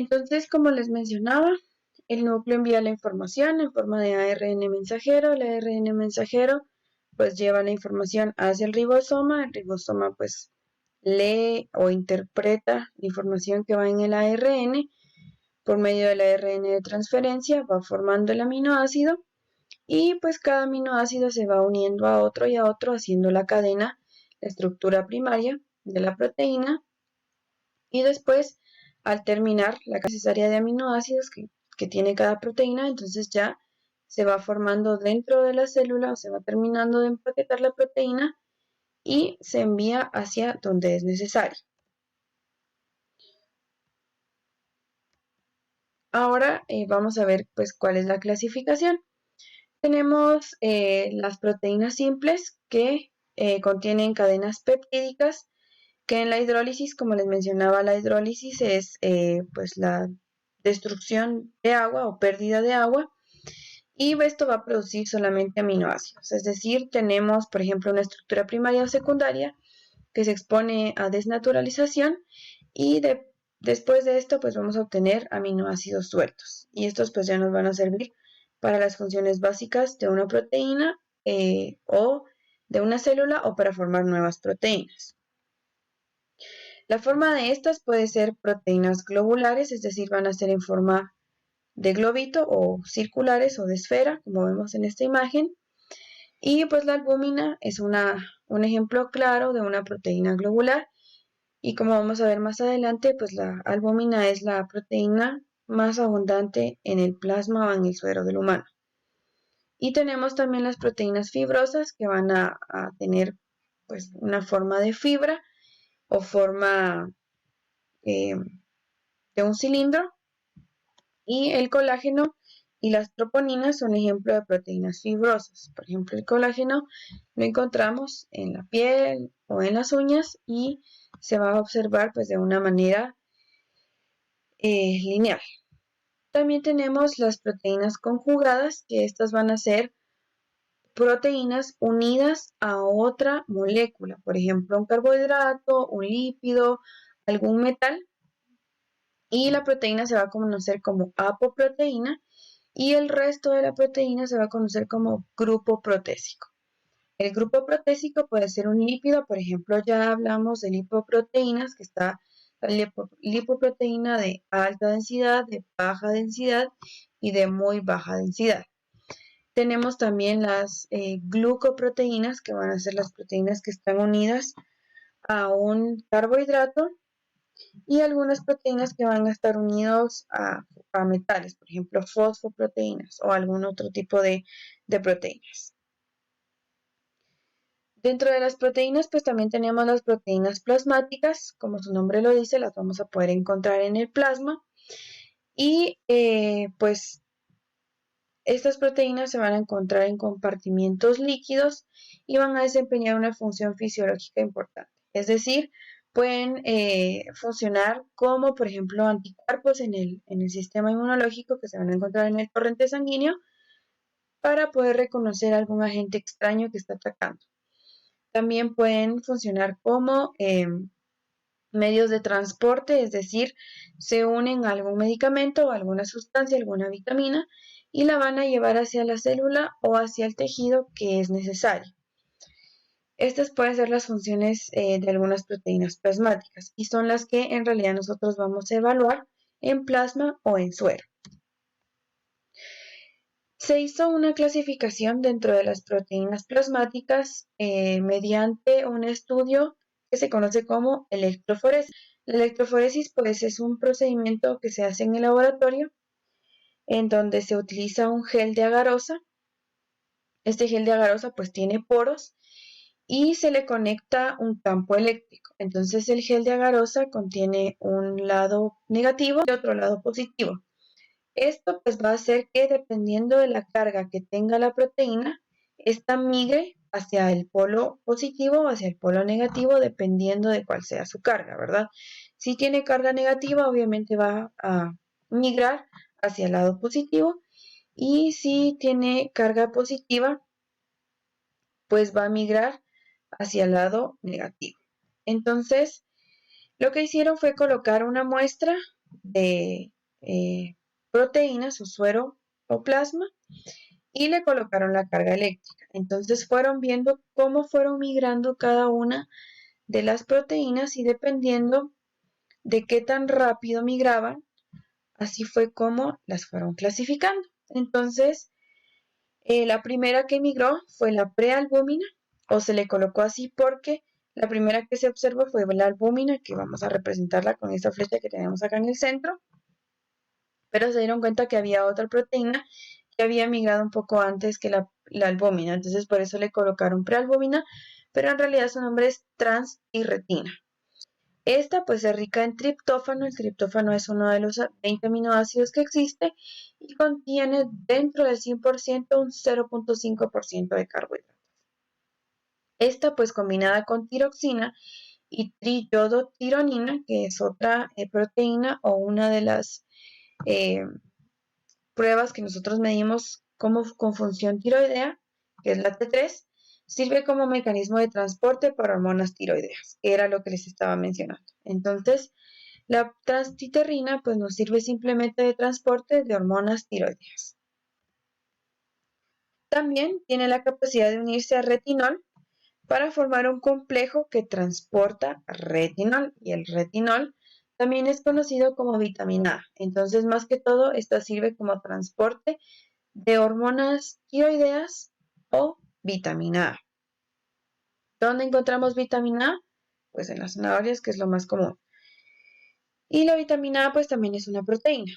Entonces, como les mencionaba, el núcleo envía la información en forma de ARN mensajero. El ARN mensajero pues lleva la información hacia el ribosoma pues lee o interpreta la información que va en el ARN. Por medio del ARN de transferencia va formando el aminoácido y pues cada aminoácido se va uniendo a otro y a otro haciendo la cadena, la estructura primaria de la proteína, y después al terminar la necesaria de aminoácidos que tiene cada proteína, entonces ya se va formando dentro de la célula o se va terminando de empaquetar la proteína y se envía hacia donde es necesario. Ahora vamos a ver pues cuál es la clasificación. Tenemos las proteínas simples que contienen cadenas peptídicas, que en la hidrólisis, como les mencionaba, la hidrólisis es pues la destrucción de agua o pérdida de agua, y esto va a producir solamente aminoácidos. Es decir, tenemos, por ejemplo, una estructura primaria o secundaria que se expone a desnaturalización y después de esto pues vamos a obtener aminoácidos sueltos, y estos pues ya nos van a servir para las funciones básicas de una proteína o de una célula o para formar nuevas proteínas. La forma de estas puede ser proteínas globulares, es decir, van a ser en forma de globito o circulares o de esfera, como vemos en esta imagen. Y pues la albúmina es un ejemplo claro de una proteína globular. Y como vamos a ver más adelante, pues la albúmina es la proteína más abundante en el plasma o en el suero del humano. Y tenemos también las proteínas fibrosas, que van a tener pues una forma de fibra o forma de un cilindro. Y el colágeno y las troponinas son ejemplos de proteínas fibrosas. Por ejemplo, el colágeno lo encontramos en la piel o en las uñas y se va a observar pues de una manera lineal. También tenemos las proteínas conjugadas, que estas van a ser proteínas unidas a otra molécula, por ejemplo, un carbohidrato, un lípido, algún metal, y la proteína se va a conocer como apoproteína y el resto de la proteína se va a conocer como grupo protésico. El grupo protésico puede ser un lípido, por ejemplo, ya hablamos de lipoproteínas, que está la lipoproteína de alta densidad, de baja densidad y de muy baja densidad. Tenemos también las glucoproteínas, que van a ser las proteínas que están unidas a un carbohidrato, y algunas proteínas que van a estar unidos a metales, por ejemplo, fosfoproteínas o algún otro tipo de proteínas. Dentro de las proteínas, pues también tenemos las proteínas plasmáticas, como su nombre lo dice, las vamos a poder encontrar en el plasma, y pues estas proteínas se van a encontrar en compartimientos líquidos y van a desempeñar una función fisiológica importante. Es decir, pueden funcionar como, por ejemplo, anticuerpos en el sistema inmunológico, que se van a encontrar en el torrente sanguíneo, para poder reconocer algún agente extraño que está atacando. También pueden funcionar como medios de transporte, es decir, se unen a algún medicamento o alguna sustancia, alguna vitamina, y la van a llevar hacia la célula o hacia el tejido que es necesario. Estas pueden ser las funciones de algunas proteínas plasmáticas y son las que en realidad nosotros vamos a evaluar en plasma o en suero. Se hizo una clasificación dentro de las proteínas plasmáticas mediante un estudio que se conoce como electroforesis. La electroforesis pues es un procedimiento que se hace en el laboratorio en donde se utiliza un gel de agarosa. Este gel de agarosa pues tiene poros y se le conecta un campo eléctrico. Entonces el gel de agarosa contiene un lado negativo y otro lado positivo. Esto pues va a hacer que, dependiendo de la carga que tenga la proteína, esta migre hacia el polo positivo o hacia el polo negativo, dependiendo de cuál sea su carga, ¿verdad? Si tiene carga negativa, obviamente va a migrar hacia el lado positivo, y si tiene carga positiva, pues va a migrar hacia el lado negativo. Entonces, lo que hicieron fue colocar una muestra de proteínas o suero o plasma y le colocaron la carga eléctrica. Entonces fueron viendo cómo fueron migrando cada una de las proteínas y dependiendo de qué tan rápido migraban, así fue como las fueron clasificando. Entonces, la primera que migró fue la prealbúmina, o se le colocó así porque la primera que se observó fue la albúmina, que vamos a representarla con esta flecha que tenemos acá en el centro, pero se dieron cuenta que había otra proteína que había migrado un poco antes que la albúmina, entonces por eso le colocaron prealbúmina, pero en realidad su nombre es transtirretina. Esta pues es rica en triptófano. El triptófano es uno de los 20 aminoácidos que existe y contiene dentro del 100% un 0.5% de carbohidratos. Esta pues combinada con tiroxina y triyodotironina, que es otra proteína o una de las eh, pruebas que nosotros medimos como con función tiroidea, que es la T3, sirve como mecanismo de transporte para hormonas tiroideas, que era lo que les estaba mencionando. Entonces, la transtiterrina pues nos sirve simplemente de transporte de hormonas tiroideas. También tiene la capacidad de unirse a retinol para formar un complejo que transporta retinol, y el retinol también es conocido como vitamina A. Entonces, más que todo, esta sirve como transporte de hormonas tiroideas o vitamina A. ¿Dónde encontramos vitamina A? Pues en las zanahorias, que es lo más común. Y la vitamina A pues también es una proteína.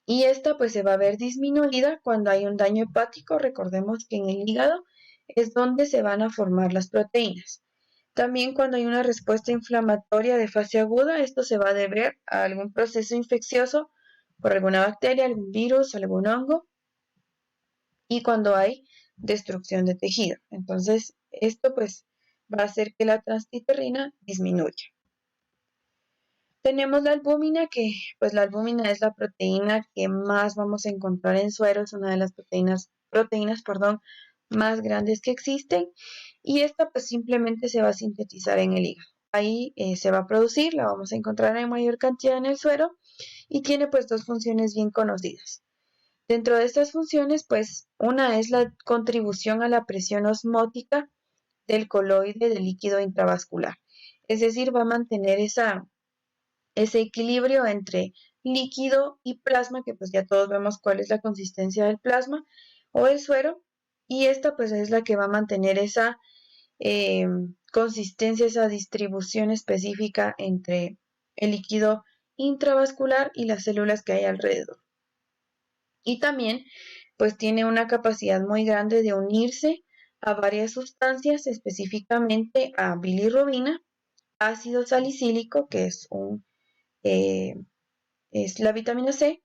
Y esta pues se va a ver disminuida cuando hay un daño hepático. Recordemos que en el hígado es donde se van a formar las proteínas. También cuando hay una respuesta inflamatoria de fase aguda, esto se va a deber a algún proceso infeccioso por alguna bacteria, algún virus, algún hongo. Y cuando hay destrucción de tejido. Entonces, esto pues va a hacer que la transtiterrina disminuya. Tenemos la albúmina, que pues la albúmina es la proteína que más vamos a encontrar en suero, es una de las proteínas más grandes que existen, y esta pues simplemente se va a sintetizar en el hígado. Ahí se va a producir, la vamos a encontrar en mayor cantidad en el suero y tiene pues dos funciones bien conocidas. Dentro de estas funciones, pues una es la contribución a la presión osmótica del coloide del líquido intravascular. Es decir, va a mantener ese equilibrio entre líquido y plasma, que pues ya todos vemos cuál es la consistencia del plasma o el suero, y esta pues es la que va a mantener esa consistencia, esa distribución específica entre el líquido intravascular y las células que hay alrededor. Y también pues tiene una capacidad muy grande de unirse a varias sustancias, específicamente a bilirrubina, ácido salicílico, que eh, es la vitamina C,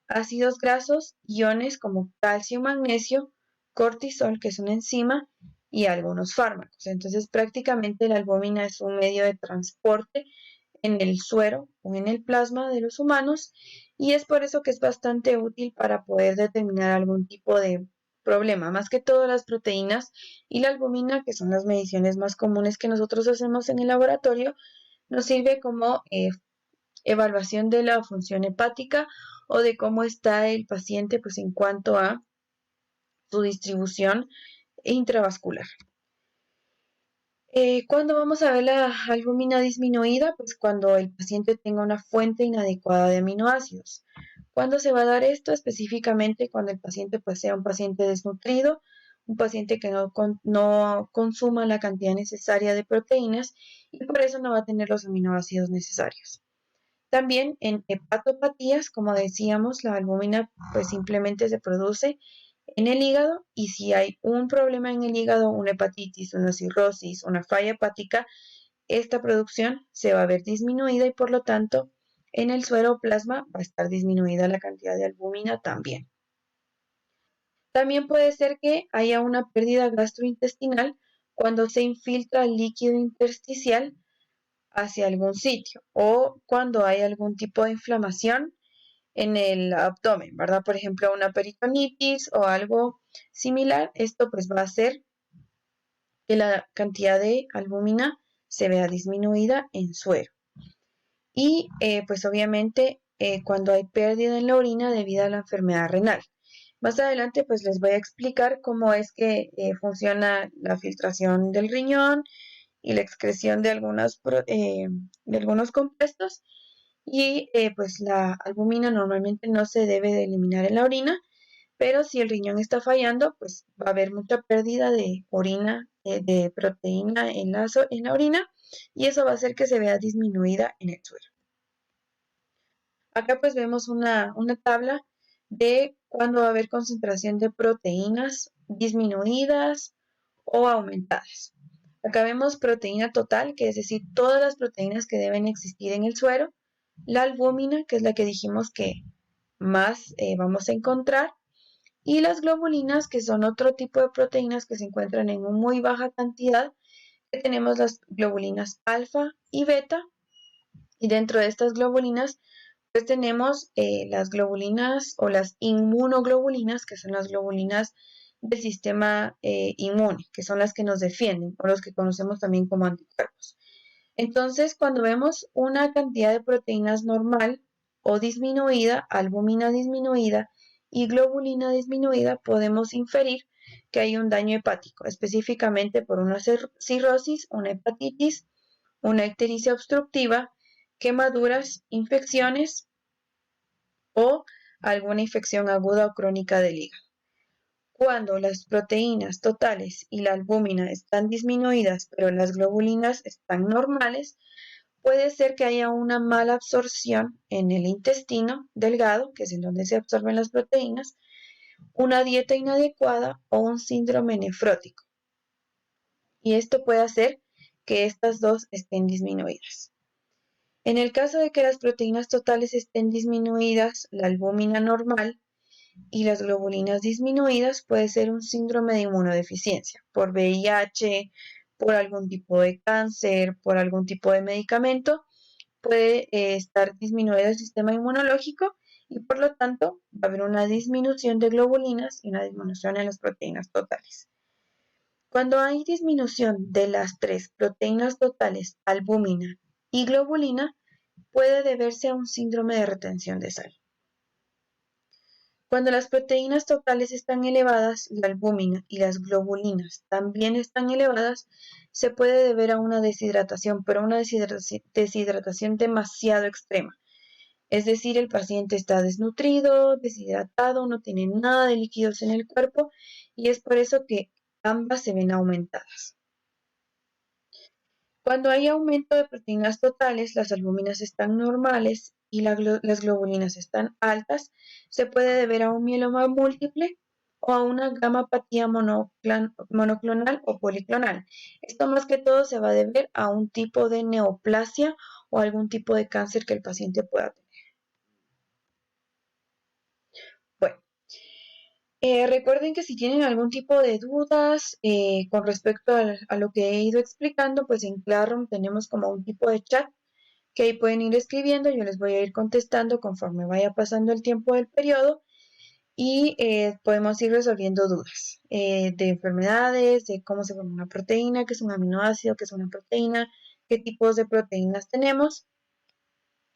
ácidos grasos, iones como calcio, magnesio, cortisol, que es una enzima, y algunos fármacos. Entonces prácticamente la albúmina es un medio de transporte en el suero o en el plasma de los humanos, y es por eso que es bastante útil para poder determinar algún tipo de problema, más que todo las proteínas y la albúmina, que son las mediciones más comunes que nosotros hacemos en el laboratorio, nos sirve como evaluación de la función hepática o de cómo está el paciente pues en cuanto a su distribución intravascular. ¿Cuándo vamos a ver la albúmina disminuida? Pues cuando el paciente tenga una fuente inadecuada de aminoácidos. ¿Cuándo se va a dar esto? Específicamente cuando el paciente pues sea un paciente desnutrido, un paciente que no consuma la cantidad necesaria de proteínas y por eso no va a tener los aminoácidos necesarios. También en hepatopatías, como decíamos, la albúmina pues simplemente se produce en el hígado, y si hay un problema en el hígado, una hepatitis, una cirrosis, una falla hepática, esta producción se va a ver disminuida y por lo tanto en el suero o plasma va a estar disminuida la cantidad de albúmina también. También puede ser que haya una pérdida gastrointestinal cuando se infiltra el líquido intersticial hacia algún sitio o cuando hay algún tipo de inflamación en el abdomen, ¿verdad? Por ejemplo, una peritonitis o algo similar. Esto pues va a hacer que la cantidad de albúmina se vea disminuida en suero. y pues obviamente cuando hay pérdida en la orina debido a la enfermedad renal. Más adelante pues les voy a explicar cómo es que funciona la filtración del riñón y la excreción de algunos compuestos y pues la albúmina normalmente no se debe de eliminar en la orina, pero si el riñón está fallando pues va a haber mucha pérdida de orina, de proteína en la orina y eso va a hacer que se vea disminuida en el suelo. Acá pues vemos una tabla de cuándo va a haber concentración de proteínas disminuidas o aumentadas. Acá vemos proteína total, que es decir, todas las proteínas que deben existir en el suero, la albúmina, que es la que dijimos que más vamos a encontrar, y las globulinas, que son otro tipo de proteínas que se encuentran en muy baja cantidad, que tenemos las globulinas alfa y beta, y dentro de estas globulinas pues tenemos las globulinas o las inmunoglobulinas, que son las globulinas del sistema inmune, que son las que nos defienden, o los que conocemos también como anticuerpos. Entonces, cuando vemos una cantidad de proteínas normal o disminuida, albúmina disminuida y globulina disminuida, podemos inferir que hay un daño hepático, específicamente por una cirrosis, una hepatitis, una ictericia obstructiva, quemaduras, infecciones o alguna infección aguda o crónica del hígado. Cuando las proteínas totales y la albúmina están disminuidas, pero las globulinas están normales, puede ser que haya una mala absorción en el intestino delgado, que es en donde se absorben las proteínas, una dieta inadecuada o un síndrome nefrótico. Y esto puede hacer que estas dos estén disminuidas. En el caso de que las proteínas totales estén disminuidas, la albúmina normal y las globulinas disminuidas, puede ser un síndrome de inmunodeficiencia por VIH, por algún tipo de cáncer, por algún tipo de medicamento, puede estar disminuido el sistema inmunológico y por lo tanto va a haber una disminución de globulinas y una disminución en las proteínas totales. Cuando hay disminución de las tres proteínas totales, albúmina y globulina, puede deberse a un síndrome de retención de sal. Cuando las proteínas totales están elevadas, la albúmina y las globulinas también están elevadas, se puede deber a una deshidratación, pero una deshidratación demasiado extrema. Es decir, el paciente está desnutrido, deshidratado, no tiene nada de líquidos en el cuerpo y es por eso que ambas se ven aumentadas. Cuando hay aumento de proteínas totales, las albuminas están normales y las globulinas están altas, se puede deber a un mieloma múltiple o a una gamapatía monoclonal o policlonal. Esto más que todo se va a deber a un tipo de neoplasia o algún tipo de cáncer que el paciente pueda tener. Bueno, recuerden que si tienen algún tipo de dudas con respecto a lo que he ido explicando, pues en Classroom tenemos como un tipo de chat que ahí pueden ir escribiendo, yo les voy a ir contestando conforme vaya pasando el tiempo del periodo y podemos ir resolviendo dudas de enfermedades, de cómo se forma una proteína, qué es un aminoácido, qué es una proteína, qué tipos de proteínas tenemos.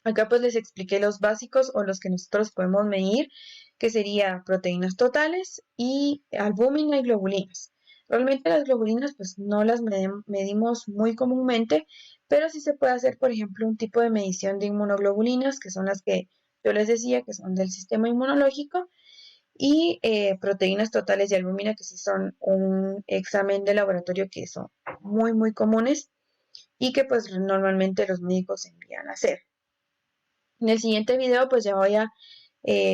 Acá pues les expliqué los básicos o los que nosotros podemos medir, que serían proteínas totales y albúmina y globulinas. Realmente las globulinas pues no las medimos muy comúnmente, pero sí se puede hacer, por ejemplo, un tipo de medición de inmunoglobulinas, que son las que yo les decía que son del sistema inmunológico, y proteínas totales de albúmina, que sí son un examen de laboratorio que son muy comunes y que pues normalmente los médicos envían a hacer. En el siguiente video pues ya voy a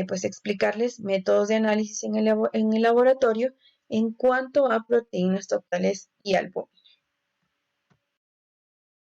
pues explicarles métodos de análisis en el laboratorio en cuanto a proteínas totales y albúmina.